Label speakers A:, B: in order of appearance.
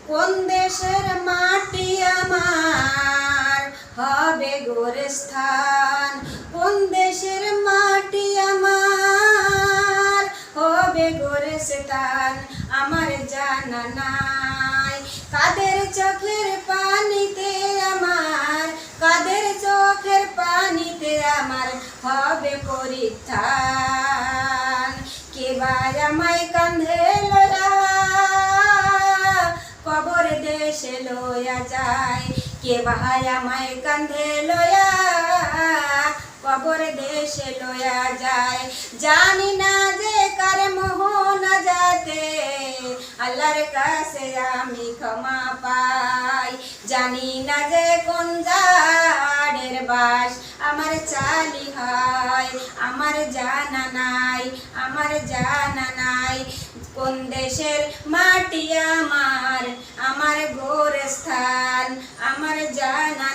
A: কোন দেশের মাটি আমার হবে গোরস্থান, কোন দেশের মাটি আমার হবে গোরস্থান আমার জানা নাই। কাদের চোখের পানিতে আমার, কাদের চোখের পানিতে আমার হবে পরিত্রাণ। কে বা আমায় কাঁধে লয়া কবর দেশে লয়া যায়, কে বা আমায় কাঁধে লয়া কবর দেশে লয়া যায়। জানি না যে কার মোহন যাতে আল্লাহর কাছে আমি ক্ষমা পাই। জানি না যে কোন জাড়ের বাস আমার চালি হয়, আমার জানা নাই, আমার জানা নাই। কোন দেশের মাটি আমার, আমার গোরস্থান আমার জানা